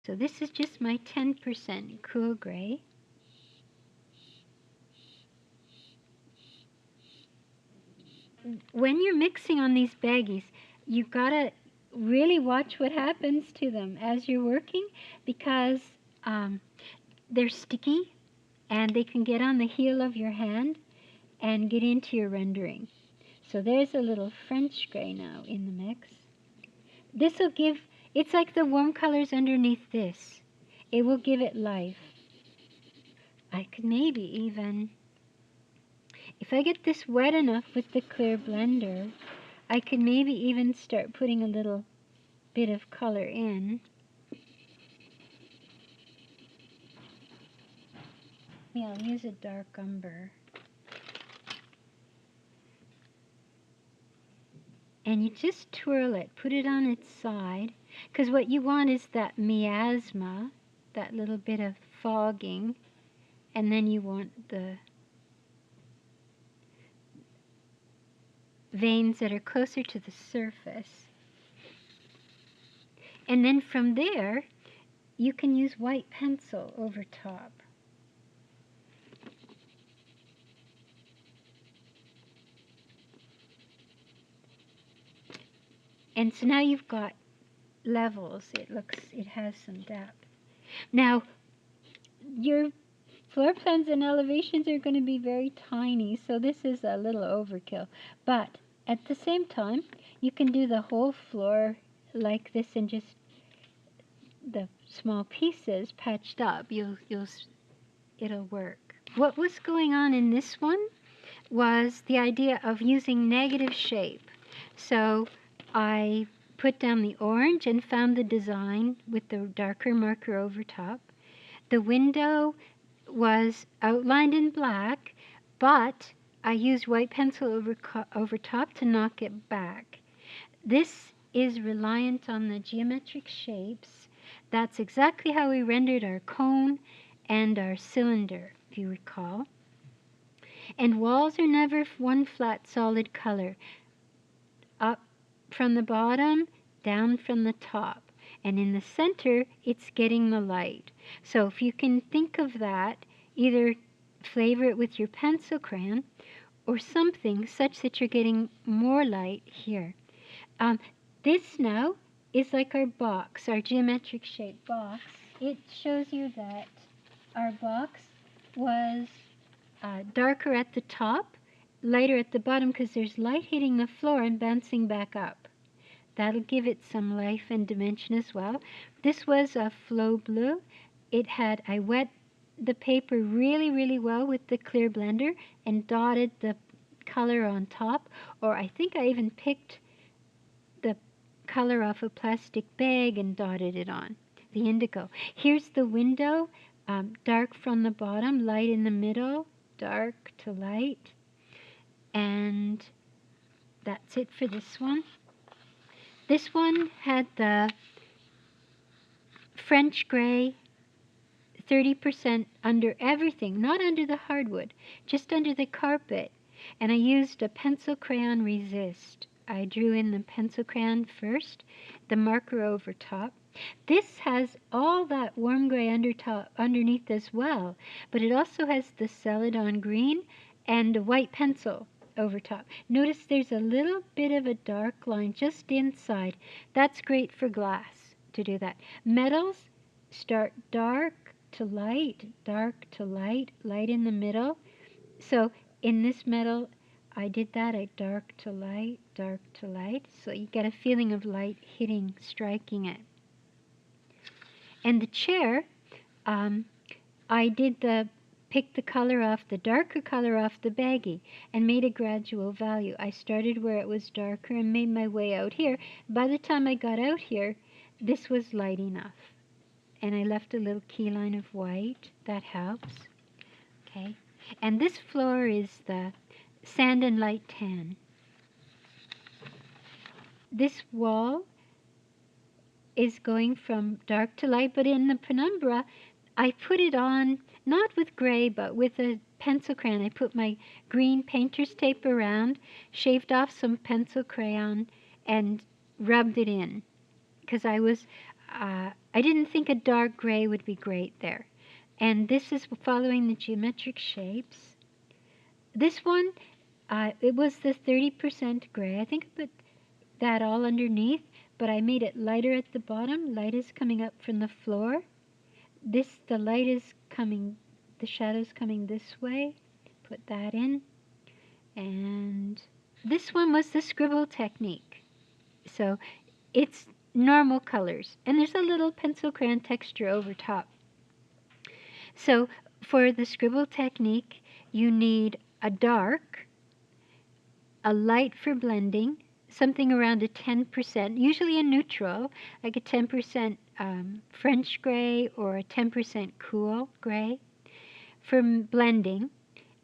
So this is just my 10% cool gray. When you're mixing on these baggies, you gotta really watch what happens to them as you're working, because they're sticky and they can get on the heel of your hand and get into your rendering. So there's a little French gray now in the mix. This will give, it's like the warm colors underneath this. It will give it life. I could maybe even, if I get this wet enough with the clear blender, I could maybe even start putting a little bit of color in. Yeah, I'll use a dark umber. And you just twirl it, put it on its side, because what you want is that miasma, that little bit of fogging, and then you want the veins that are closer to the surface. And then from there, you can use white pencil over top. And so now you've got levels. It has some depth. Now, your floor plans and elevations are going to be very tiny, so this is a little overkill. But at the same time, you can do the whole floor like this and just the small pieces patched up. It'll work. What was going on in this one was the idea of using negative shape. So I put down the orange and found the design with the darker marker over top. The window was outlined in black, but I used white pencil over top to knock it back. This is reliant on the geometric shapes. That's exactly how we rendered our cone and our cylinder, if you recall. And walls are never one flat solid color. Up from the bottom, down from the top. And in the center, it's getting the light. So if you can think of that, either flavor it with your pencil crayon or something such that you're getting more light here. This now is like our box, our geometric shaped box. It shows you that our box was darker at the top, lighter at the bottom, because there's light hitting the floor and bouncing back up. That'll give it some life and dimension as well. This was a flow blue. I wet the paper really, really well with the clear blender and dotted the color on top, or I think I even picked the color off a plastic bag and dotted it on, the indigo. Here's the window, dark from the bottom, light in the middle, dark to light. And that's it for this one. This one had the French gray, 30% under everything, not under the hardwood, just under the carpet. And I used a pencil crayon resist. I drew in the pencil crayon first, the marker over top. This has all that warm gray underneath as well, but it also has the celadon green and a white pencil over top. Notice there's a little bit of a dark line just inside. That's great for glass to do that. Metals start dark to light, light in the middle. So in this metal, I did that at dark to light, so you get a feeling of light hitting, striking it. And the chair, I picked the color off, the darker color off the baggie, and made a gradual value. I started where it was darker and made my way out here. By the time I got out here, this was light enough. And I left a little key line of white. That helps. Okay. And this floor is the sand and light tan. This wall is going from dark to light, but in the penumbra, I put it on, not with gray, but with a pencil crayon. I put my green painter's tape around, shaved off some pencil crayon, and rubbed it in. Because I didn't think a dark gray would be great there. And this is following the geometric shapes. This one, it was the 30% gray. I think I put that all underneath, but I made it lighter at the bottom. Light is coming up from the floor. The light is coming, the shadow's coming this way. Put that in. And this one was the Scribble Technique. So it's normal colors. And there's a little pencil crayon texture over top. So for the Scribble Technique, you need a dark, a light for blending, something around a 10%, usually a neutral, like a 10% French gray or a 10% cool gray for blending,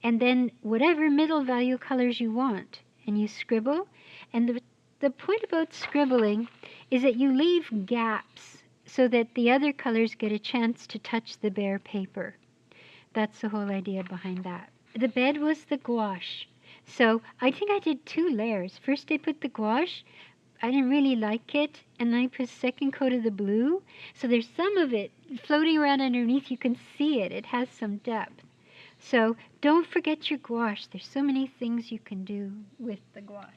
and then whatever middle value colors you want, and you scribble. And the point about scribbling is that you leave gaps so that the other colors get a chance to touch the bare paper. That's the whole idea behind that. The bed was the gouache. So I think I did 2 layers. First I put the gouache. I didn't really like it. And then I put a second coat of the blue. So there's some of it floating around underneath. You can see it. It has some depth. So don't forget your gouache. There's so many things you can do with the gouache.